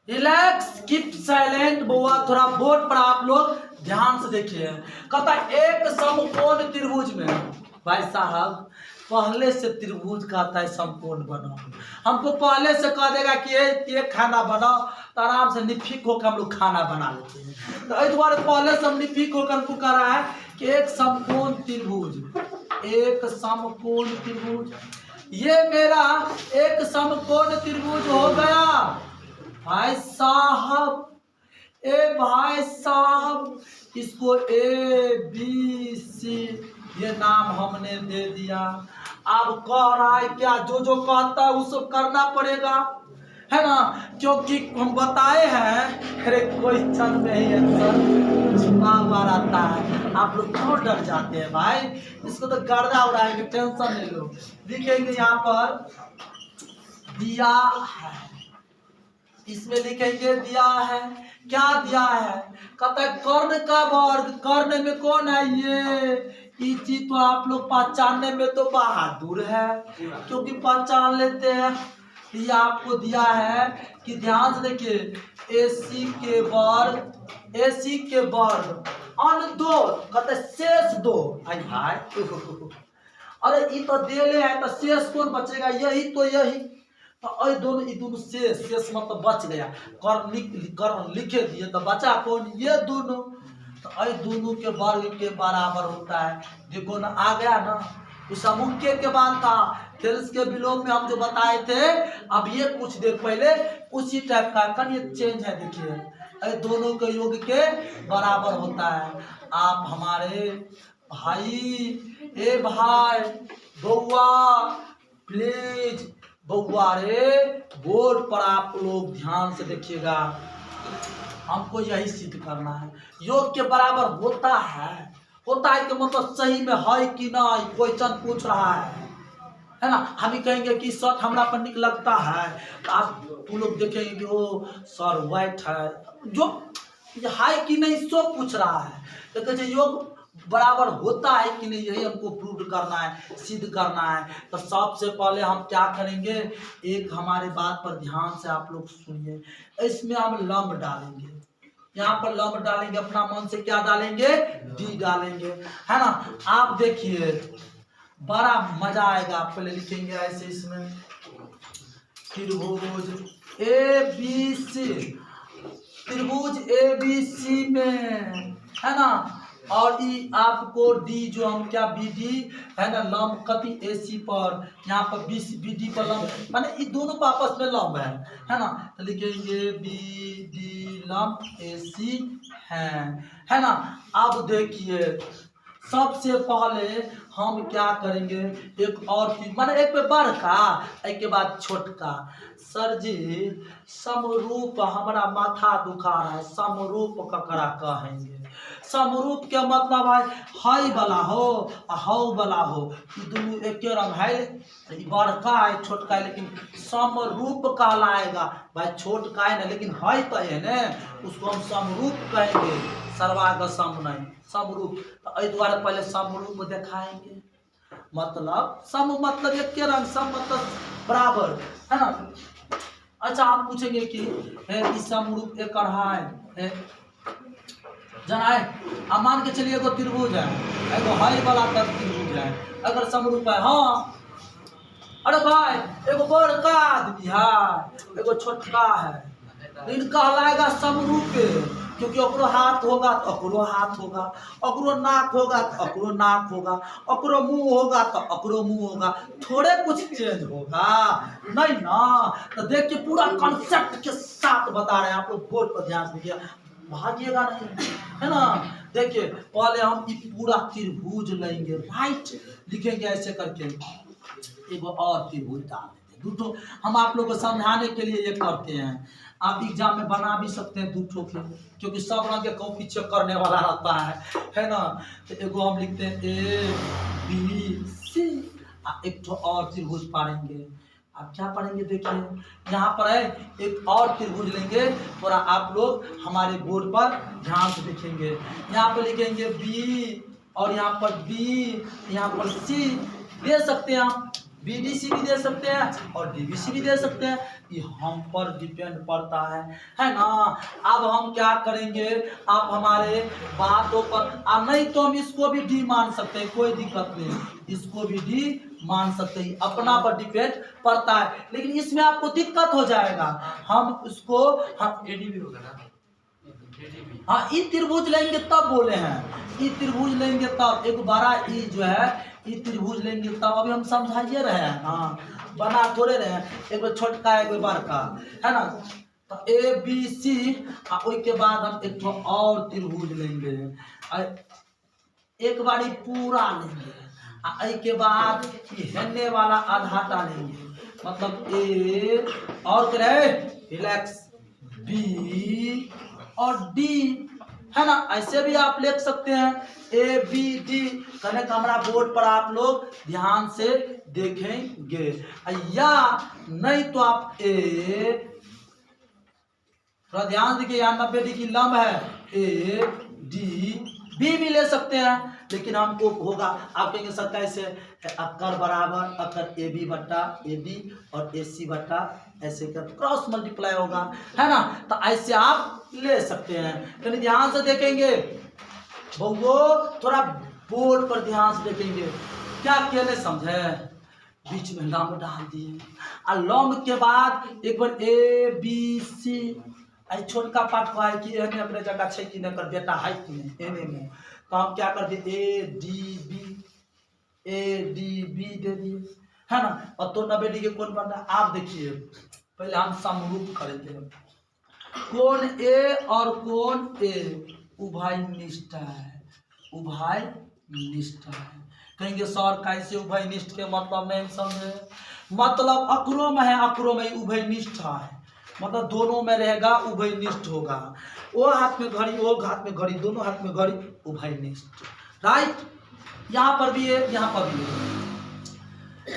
Relax, keep silent बुआ, थोड़ा board पर आप लोग ध्यान से देखिए। कहता है एक समकोण त्रिभुज में, भाई साहब पहले से त्रिभुज कहता है समकोण बनाओ, हमको पहले से कह देगा कि ये खाना बनाओ तो आराम से निफिक होकर हम लोग खाना बना लेते हैं। तो इस बार पहले से हम निफिक होकर हमको कह रहा है कि एक समकोण त्रिभुज, एक समकोण त्रिभुज, ये मेरा एक समकोण त्रिभुज हो गया भाई साहब। भाई साहब इसको ABC ये नाम हमने दे दिया। अब कह रहा है क्या, जो जो कहता है वो सब करना पड़ेगा, है ना, क्योंकि हम बताए हैं। अरे कोई चंद में ही आंसर बार आता है, आप लोग क्यों डर जाते हैं भाई, इसको तो गर्दा उड़ाएंगे, टेंशन नहीं लो। लिखेंगे यहाँ पर दिया है, इसमें लिखेंगे दिया है, क्या दिया है, कहता है कर्ण का वर्ग, कर्ण में कौन है ये चीज तो आप लोग पहचानने में तो बहादुर है, क्योंकि पहचान लेते हैं। ये आपको दिया है कि ध्यान से देखिए AC के वर्ग, AC के वर्ग अन दो, कहते शेष दो। आई भाई अरे ये तो दे ले है तो शेष कौन बचेगा, यही तो यही तो दोनों शेष मतलब बच गया, कर्ण लिखे दिए तो बचा कौन, ये दोनों। तो दोनों के वर्ग के बराबर होता है, देखो ना आ गया ना, उस समुच्चय के बाद था, फिर इसके विलोम में हम जो बताए थे अब ये कुछ देर पहले उसी टाइप का कन ये चेंज है। देखिए दोनों के योग के बराबर होता है। आप हमारे भाई भाई बउआ प्लीज, बउआ रे बोर्ड पर आप लोग ध्यान से देखिएगा, हमको यही सिद्ध करना है। योग के बराबर होता है कि मतलब सही में है कि नहीं, क्वेश्चन पूछ रहा है ना। हम ही कहेंगे कि शर्ट हमरा पर निक लगता है तो आप तुम लोग देखेंगे कि वो सर व्हाइट है, जो है कि नहीं सो पूछ रहा है। तो कहते योग बराबर होता है कि नहीं, यही हमको प्रूव करना है, सिद्ध करना है। तो सबसे पहले हम क्या करेंगे, एक हमारे बात पर ध्यान से आप लोग सुनिए, इसमें हम लंब डालेंगे, यहाँ पर लंब डालेंगे, अपना मन से क्या डालेंगे, D डालेंगे, है ना। आप देखिए बड़ा मजा आएगा। पहले लिखेंगे ऐसे, इसमें त्रिभुज ABC, त्रिभुज ABC में, है ना, और ई आपको D जो हम क्या BD है ना, लंब कति AC पर, यहाँ पर BD पर लंब, माने ये दोनों पर आपस में लंब है ना। तो लिखेंगे BD लंब AC है ना। अब देखिए सबसे पहले हम क्या करेंगे, एक और चीज, माने एक पे बड़का एक के बाद छोटका। सर जी समरूप, हमारा माथा दुखा रहा है, समरूप ककरा कहेंगे, समरूप के मतलब है हाई वाला हो हाउ वाला हो, ये दोनों एक रंग है, बड़का है छोटका है, लेकिन समरूप कहलाएगा भाई, छोटका है ना लेकिन है तो है ना, उसको हम समरूप कहेंगे, सर्वाग सम नहीं समरूप। तो द्वारा पहले समरूप दिखाएंगे, मतलब सम मतलब एक के रंग, सम मतलब बराबर, है ना। अच्छा आप पूछेंगे कि समरूप एक है जनाए, अब मान के चलिए एगो त्रिभुज है, एगो हाई वाला तक त्रिभुज है, अगर समरूप है, हाँ अरे भाई एगो बड़का आदमी है एगो छोटका है, इनका कहलाएगा समरूप, क्योंकि ओकरो हाथ होगा तो ओकरो हाथ होगा, ओकरो नाक होगा तो ओकरो नाक होगा, ओकरो मुंह होगा तो ओकरो मुंह होगा, थोड़े कुछ चेंज होगा नहीं ना। तो देखिए पूरा कॉन्सेप्ट के साथ बता रहे हैं, आप लोग बोर्ड पर ध्यान दीजिए, भागिएगा नहीं, है ना। देखिए पहले हम ये पूरा त्रिभुज लेंगे, राइट, लिखेंगे ऐसे करके, एगो और त्रिभुज डाल देंगे, दो हम आप लोग को समझाने के लिए ये करते हैं। आप एग्जाम में बना भी सकते हैं 2 ठो के, क्योंकि सब रंग के कॉपी चेक करने वाला रहता है ना। तो एगो हम लिखते हैं ABC, एक ठो और त्रिभुज पढ़ेंगे। आप क्या पढ़ेंगे, देखिए यहाँ पर है एक और त्रिभुज लेंगे, थोड़ा आप लोग हमारे बोर्ड पर ध्यान से देखेंगे। यहाँ पर लिखेंगे B और यहाँ पर B, यहाँ पर C दे सकते हैं आप, BDC भी दे सकते हैं और DBC भी दे सकते हैं, ये हम पर डिपेंड पड़ता है ना। अब हम क्या करेंगे, आप हमारे बातों पर, अब नहीं तो हम इसको भी D मान सकते हैं, कोई दिक्कत नहीं, इसको भी D मान सकते हैं, अपना पर डिपेंड पड़ता है। लेकिन इसमें आपको दिक्कत हो जाएगा, हम उसको हम AD भी होगा ना, हाँ ई त्रिभुज लेंगे तब बोले हैं, ई त्रिभुज लेंगे तब, एक बड़ा ई जो है ई त्रिभुज लेंगे तब, अभी हम समझाइए रहे हैं, हाँ बना थोड़े रहे हैं, एक बार छोटका एक बार बड़का, है ना। तो ABC के बाद हम एक तो और त्रिभुज लेंगे, एक बारी पूरा लेंगे, के बाद हेलने वाला आधाटा लेंगे, मतलब A और क्या है रिलैक्स B और D, है ना। ऐसे भी आप लिख सकते हैं ABD, कहने का हमारा बोर्ड पर आप लोग ध्यान से देखेंगे, या नहीं तो आप थोड़ा ध्यान देखिए, यहाँ 90 डिग्री लंब है, ADB भी ले सकते हैं, लेकिन हमको होगा, आप कहेंगे सर कैसे, अक्कर बराबर अक्कर AB बट्टा AD और AC बट्टा ऐसे कर क्रॉस मल्टीप्लाई होगा, है ना। तो ऐसे आप ले सकते हैं, लेकिन ध्यान से देखेंगे वो थोड़ा बोर्ड पर ध्यान से देखेंगे, क्या अकेले समझे, बीच में लंब डाल दिए, और लंब के बाद एक बार ABC, आई छोटका पाठ को है कि एने अपने जगह छे कि न कर बेटा है कि नहीं एने में, तो हम क्या कर दिए ADB दे दिए, है ना। और तो 90 डिग्री कोण बन रहा है, आप देखिए पहले हम समरूप करेंगे, कोण A और कोण A उभयनिष्ठ है, उभयनिष्ठ है, कहेंगे सर कैसे उभयनिष्ठ के मतलब नहीं समझे, मतलब अक्रोम है, अक्रोम है उभयनिष्ठ है, मतलब दोनों में रहेगा उभयनिष्ठ होगा, वो हाथ में घड़ी वो हाथ में घड़ी, दोनों हाथ में घड़ी, उभयनिष्ठ, राइट। यहाँ पर भी है, यहाँ पर भी है,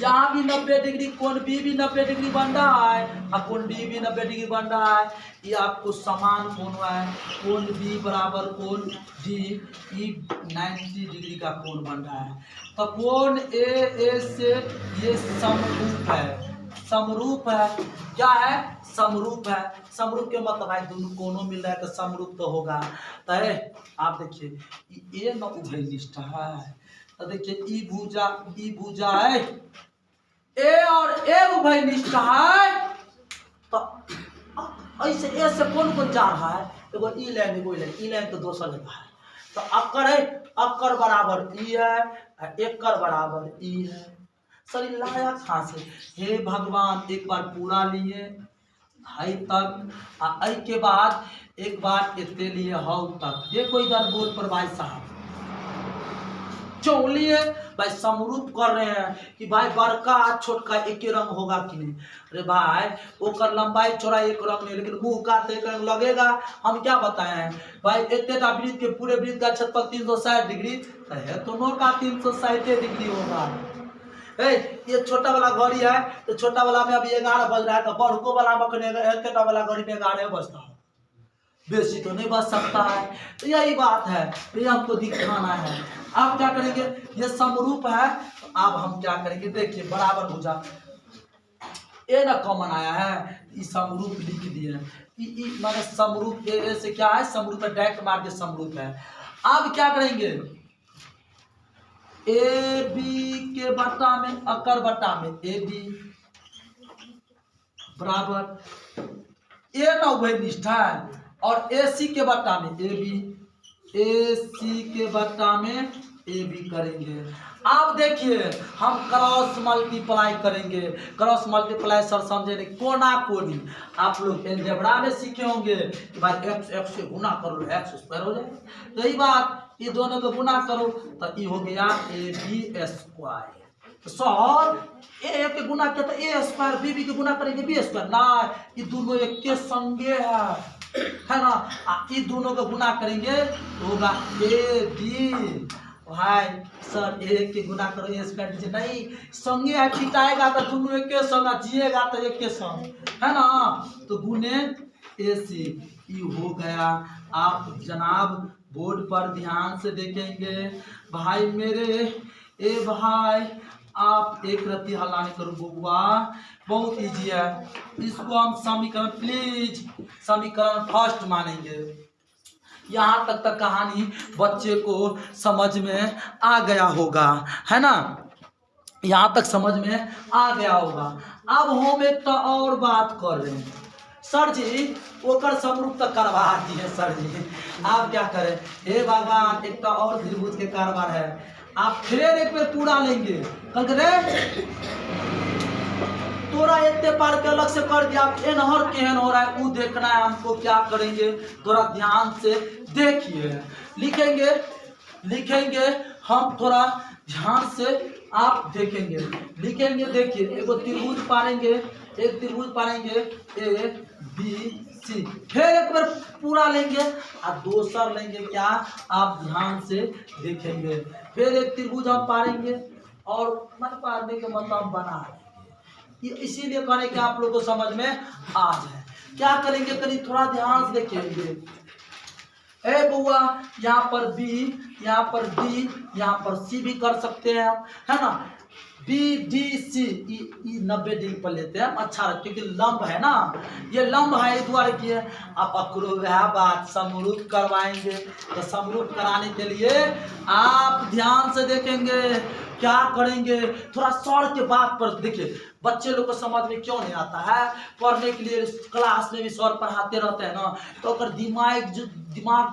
यहाँ भी 90 डिग्री, कोण B भी 90 डिग्री बन रहा है और कोण D भी 90 डिग्री बन रहा है, ये आपको समान कोण है, कोण B बराबर कोण D, ये 90 डिग्री का कोण बन रहा है, तो कोण A से ये समरूप है, समरूप है, क्या है समरूप है, समरूप के मतलब है दोनों कोणों मिल रहा है तो समरूप तो होगा, तो आप देखिए ये न उभयनिष्ठ है, तो देखिए ई भुजा है A और A उभयनिष्ठ है, तो ऐसे A से कौन कौन जा रहा है, एगो ई लाइन एगो लाइन, ई लाइन तो दोसर लगा है, तो अक्कर है, अक्कर बराबर ई है, एक्कर बराबर ई है, सर लाया कहाँ से, हे भगवान एक बार पूरा लिए हाई तक, आई के बाद एक बार इतने लिए हाउ तक, देखो इधर बोर्ड पर भाई साहब चौलिए भाई समरूप कर रहे हैं कि भाई बड़का छोटका एक ही रंग होगा कि नहीं, अरे भाई वो लंबाई चौड़ाई एक रंग नहीं, लेकिन मुंह का एक रंग लगेगा, हम क्या बताए हैं भाई, इतना वृत्त के पूरे वृत्त का क्षेत्रफल 360 डिग्री है, दोनों का 360 डिग्री होगा। ये छोटा वाला घड़ी है तो छोटा वाला में अभी 11 बज रहा है, तो बड़को वाला में वाला घड़ी में 11 बजता है, बेसी तो नहीं बच सकता है, तो यही बात है, ये हमको दिखाना है। आप क्या करेंगे, ये समरूप है, तो अब हम क्या करेंगे, देखिए बराबर भुजा ए ना कॉमन आया है, ये समरूप लिख दिए, माने समरूप ए से क्या है, समरूप है, डायरेक्ट मार के समरूप है। अब क्या करेंगे, ए बी के बट्टा में अकर बट्टा में ए बी बराबर ए ना उभयनिष्ठ है, और ए सी के बट्टा में ए बी, ए सी के बट्टा में ए बी करेंगे। अब देखिए हम क्रॉस मल्टीप्लाई करेंगे, क्रॉस मल्टीप्लाई सर समझे नहीं, कोना कोनी आप लोग अलजेब्रा में सीखे होंगे कि भाई एक्स एक्स से गुना करो एक्स स्क्वायर हो जाए, तो यही बात, ये दोनों को गुना करो तो ये हो गया ए बी स्क्वायर, तो सर ए के गुना किया तो ए स्क्वायर, बी के गुना करेंगे बी स्क्वायर, ना ये दोनों एक के संगे है ना, ये दोनों को गुना करेंगे तो होगा ए बी, भाई सर ए के गुना करो ए स्क्वायर दीजिए, नहीं संगे है, पिटाएगा तो दोनों एक के संग, जिएगा तो एक के संग, है ना, तो गुने ए सी, ये हो गया। आप जनाब बोर्ड पर ध्यान से देखेंगे भाई मेरे, ए भाई आप एक रत्ती हल्ला नहीं करो बुआ, बहुत इजी है। इसको हम समीकरण प्लीज समीकरण फर्स्ट मानेंगे। यहाँ तक कहानी बच्चे को समझ में आ गया होगा, है ना, यहाँ तक समझ में आ गया होगा। अब हम एक तो और बात कर रहे हैं सर जी, ओकर समरूप तक करवा दिए सर जी, आप क्या करें। हे भगवान, एक तो और त्रिभुज के कारोबार है, आप फिर एक बार पूरा लेंगे। कल रे तोरा इतने पार के अलग से कर दिया, एनहर केहन हो रहा है वो देखना है हमको। क्या करेंगे, थोड़ा ध्यान से देखिए। लिखेंगे हम, थोड़ा ध्यान से आप देखेंगे, लिखेंगे। देखिए एगो त्रिभुज पारेंगे, एक त्रिभुज पारेंगे ए बी सी, फिर एक बार पूरा लेंगे और दूसर लेंगे। क्या, आप ध्यान से देखेंगे। फिर एक त्रिभुज हम पारेंगे और मन पारने के मतलब बना ये, इसीलिए करें कि आप लोगों को समझ में आ जाए। क्या करेंगे, करीब थोड़ा ध्यान से देखेंगे। ए बुआ, यहाँ पर बी, यहाँ पर डी, यहाँ पर सी भी कर सकते हैं, है ना। बी डी सी, 90 डिग्री पर लेते हैं, अच्छा क्योंकि लंब है ना, ये लंब है इस द्वारा की है। अब अकरो वह बात समरूप करवाएंगे, तो समरूप कराने के लिए आप ध्यान से देखेंगे। क्या करेंगे, थोड़ा सर के बात पर देखिए। बच्चे लोग को समझ में क्यों नहीं आता है, पढ़ने के लिए क्लास में भी सर पढ़ाते रहते हैं ना, तो अगर दिमाग जो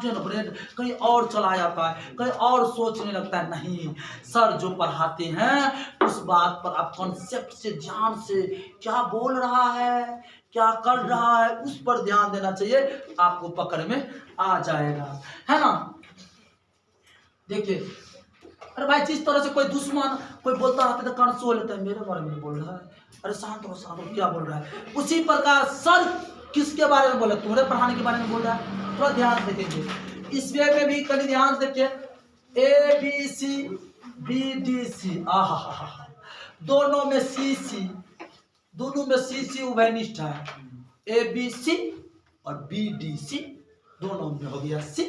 है ना, ब्रेन कहीं और चला जाता है, कहीं और सोचने लगता है। नहीं, सर जो पढ़ाते हैं उस बात पर आप कॉन्सेप्ट से, ध्यान से, क्या बोल रहा है, क्या कर रहा है, उस पर ध्यान देना चाहिए, आपको पकड़ में आ जाएगा, है ना। देखिए, अरे भाई, जिस तरह से कोई दुश्मन कोई बोलता रहता है तो कान सो लेता है, मेरे बारे में बोल रहा है, अरे शांत हो शांत हो, क्या बोल रहा है। उसी प्रकार सर किसके बारे में बोला, तुम्हारे पढ़ाने के बारे में बोल रहा है, थोड़ा ध्यान से देखेंगे। इस वे में भी कभी ध्यान से देखिए, A B C, B D C, आहा, दोनों में सी सी, दोनों में सी सी उभयनिष्ठ है। ए बी सी और बी डी सी दोनों में हो गया सी,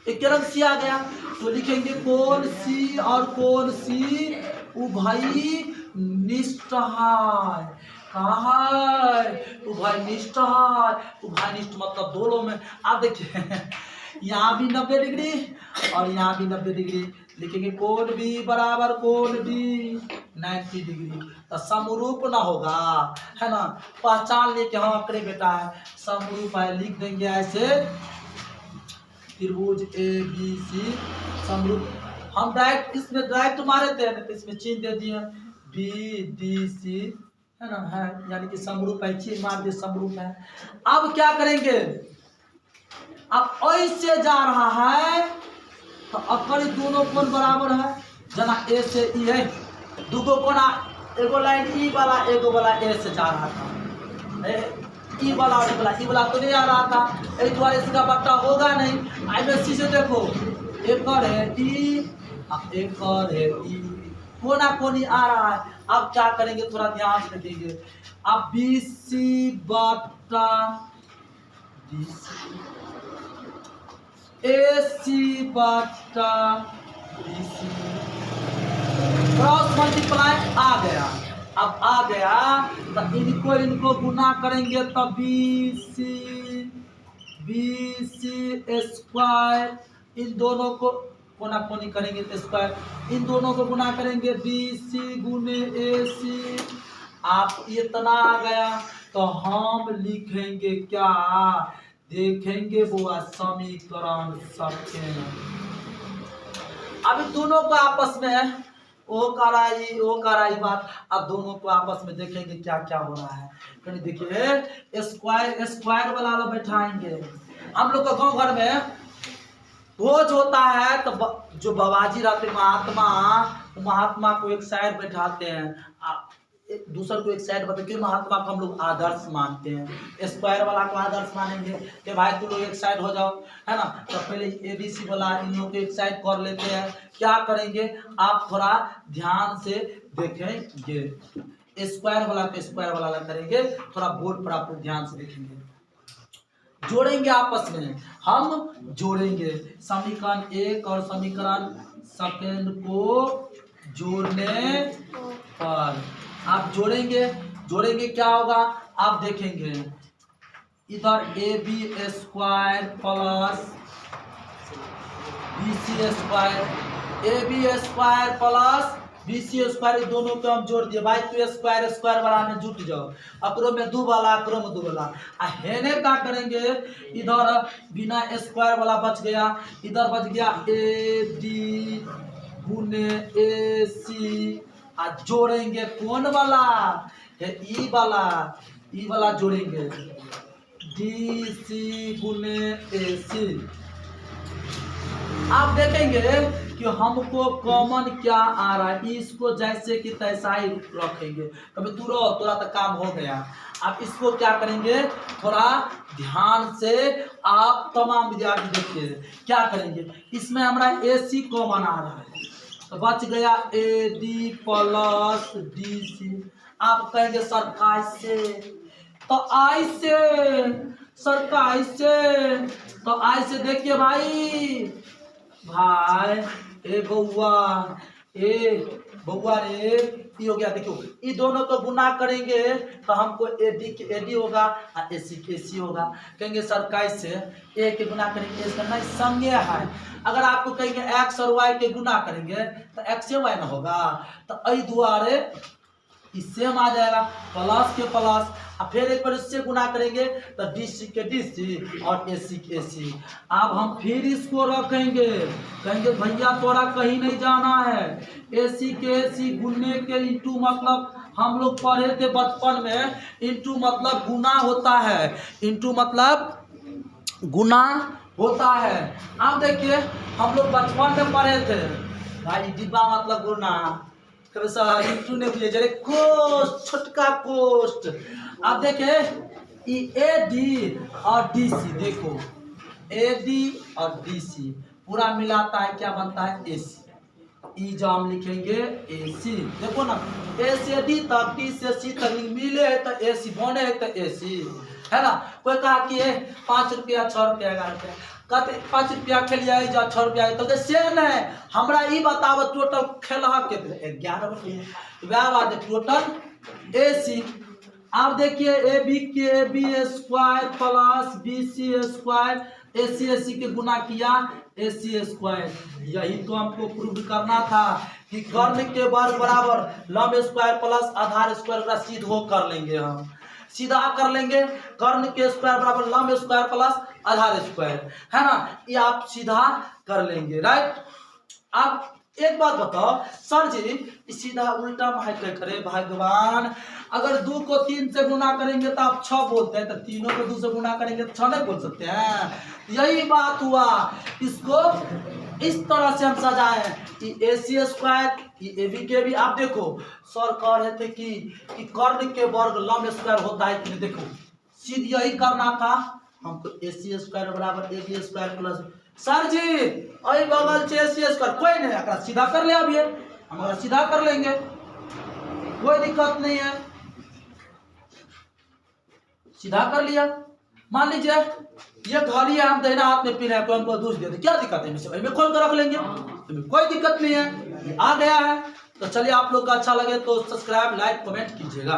एक रंग सी आ गया। तो लिखेंगे कोण सी और कोण सी उभयनिष्ठ है। कहा है, उभयनिष्ठ है। उभयनिष्ठ मतलब दोनों में। आप देखिए यहाँ भी 90 डिग्री और यहाँ भी 90 डिग्री, लिखेंगे कोण बी बराबर कोण डी 90 डिग्री, तो समरूप ना होगा, है ना। पहचान लेके हम अकड़े बेटा है समरूप है, लिख देंगे ऐसे, त्रिभुज ए बी सी समरूप। हम डायरेक्ट इसमें डायरेक्ट मारे थे, तो इसमें चिन्ह दे दिए बी डी सी, है ना, है यानी कि समरूप है, चिन्ह मार दिए समरूप है। अब क्या करेंगे, अब ऐसे जा रहा है तो अकड़ी दोनों कोण बराबर है, जना ए से ई है, दूगो कोना, एगो लाइन ई वाला, एगो वाला ए से जा रहा था, ई वाला और ई वाला तो नहीं आ रहा था, एक बार इसका बट्टा होगा नहीं। आईबीएससी से देखो, एक और है ई, एक और है ई, कोना कोनी आ रहा है। अब क्या करेंगे, थोड़ा ध्यान से देखेंगे। अब बी सी बट्टा डी सी, ए सी बट्टा बी सी, क्रॉस मल्टीप्लाई आ गया। अब आ गया तो इनको गुना करेंगे तो बी सी स्क्वायर, इन दोनों को कोना कोनी करेंगे तो स्क्वायर, इन दोनों को गुना करेंगे बी सी गुने ए सी। आप इतना आ गया तो हम लिखेंगे क्या, देखेंगे वो समीकरण सबके। अभी दोनों को आपस में वो कराई बात, अब दोनों को आपस में देखेंगे क्या क्या हो रहा है। कहीं देखिए स्क्वायर वाला लो बैठाएंगे। हम लोग को गाँव घर में भोज होता है तो जो बाबाजी रहते महात्मा को एक साइड बैठाते हैं, दूसर को एक साइड बताते, क्यों महात्मा को हम लोग आदर्श मानते हैं। स्क्वायर वाला को आदर्श मानेंगे कि भाई तुम लोग एक साइड हो जाओ, है ना। तो पहले एबीसी वाला इन लोग को एक साइड कर लेते हैं। क्या करेंगे, आप थोड़ा ध्यान से देखेंगे। स्क्वायर वाला को स्क्वायर वाला करेंगे, थोड़ा बोर्ड पर आप लोग ध्यान से देखेंगे। जोड़ेंगे आपस में, हम जोड़ेंगे समीकरण एक और समीकरण सेकंड को जोड़ने पर आप जोड़ेंगे, जोड़ेंगे क्या होगा आप देखेंगे, इधर A B square plus B C square, A B square plus B C square, दोनों को हम जोड़ दिए भाई, तो स्क्वायर स्क्वायर वाला में जुट जाओ, अकरो में दो वाला, अकरो में दो वाला। हेने क्या करेंगे, इधर बिना स्क्वायर वाला बच गया, इधर बच गया ए डी गुने ए सी, जोड़ेंगे कौन वाला है, ई वाला जोड़ेंगे, डी सी गुने ए सी। आप देखेंगे कि हमको कॉमन क्या आ रहा है, इसको जैसे कि तैसा ही रखेंगे, कभी थोड़ा तो काम हो गया। आप इसको क्या करेंगे, थोड़ा ध्यान से आप तमाम विद्यार्थी देखिए क्या करेंगे, इसमें हमारा ए सी कॉमन आ रहा है, तो बच गया A D plus D C. आप कहेंगे सर कैसे, तो आई से सर कैसे, तो आई से देखिए भाई, ए बउआ रे, ये हो गया, देखो ये दोनों को गुना करेंगे तो हमको एडी होगा और एसी के सी होगा। कहेंगे सर कैसे, ए के गुना करेंगे, इसका नहीं संज्ञा है, अगर आपको कहेंगे एक्स और वाई के गुना करेंगे तो एक्स से वाई ना होगा, तो आई द्वारे इससे हम आ जाएगा प्लस के प्लस, और फिर एक बार इससे गुना करेंगे तो डी सी के डी सी और ए सी के सी। अब हम फिर इसको रखेंगे, कहेंगे भैया तोरा कहीं नहीं जाना है, ए सी के ए सी गुने के इंटू, मतलब हम लोग पढ़े थे बचपन में, इंटू मतलब गुना होता है, इंटू मतलब गुना होता है। अब देखिए हम लोग बचपन में पढ़े थे भाई, डिब्बा मतलब गुना, इंटू ने पूछे जरे कोष्ट, छोटका कोष्ट। अब देखे ए डी और डी सी, देखो ए डी और डी सी पूरा मिलाता है, क्या बनता है ए सी, ई जो हम लिखेंगे ए सी, देखो ना ए से डी तक डी से सी तक मिले है तो ए सी बने है तो ए सी है ना। कोई कहा कि 5 रुपया 6 रुपया 11 रुपया, कहते 5 रुपया खेलिए जा 6 रुपया, तो से नहीं हमरा ई बताओ टोटल खेला के 11 रुपये, वह बात है टोटल ए सी। आप देखिए A B square plus B C square, A C के गुना किया ए सी स्क्वायर, यही तो हमको प्रूव करना था कि कर्ण के वर्ग बराबर लंब स्क्वायर प्लस आधार स्क्वायर का सीधो कर लेंगे, हम सीधा कर लेंगे, कर्ण के स्क्वायर बराबर लंब स्क्वायर प्लस आधार स्क्वायर, है ना, ये आप सीधा कर लेंगे, राइट। आप एक बात बताओ सर जी सीधा उल्टा भाई करे भगवान, अगर 2 को 3 से गुना करेंगे तो आप 6 बोलते हैं, तो 3 को 2 से गुना करेंगे तो 6 नहीं बोल सकते हैं, यही बात हुआ। इसको इस तरह से हम सजाए कि ए सी स्क्वायर ए बी के भी, आप देखो सर कह रहे थे कि कर्ण के वर्ग लंब स्क्वायर होता है कि नहीं, देखो सीधे यही करना था हमको, ए सी स्क्वायर बराबर A B square plus, sir ji अभी बगल से ए सी स्क्वायर कोई नहीं, सीधा कर ले, अभी हम सीधा कर लेंगे, कोई दिक्कत नहीं है, सीधा कर लिया। मान लीजिए ये घड़ी है, हम दहिना हाथ में पी रहे हैं, कोई हमको दूध देते, क्या दिक्कत है, में खोल कर रख लेंगे, कोई दिक्कत नहीं है, आ गया है। तो चलिए आप लोग का अच्छा लगे तो सब्सक्राइब लाइक कमेंट कीजिएगा।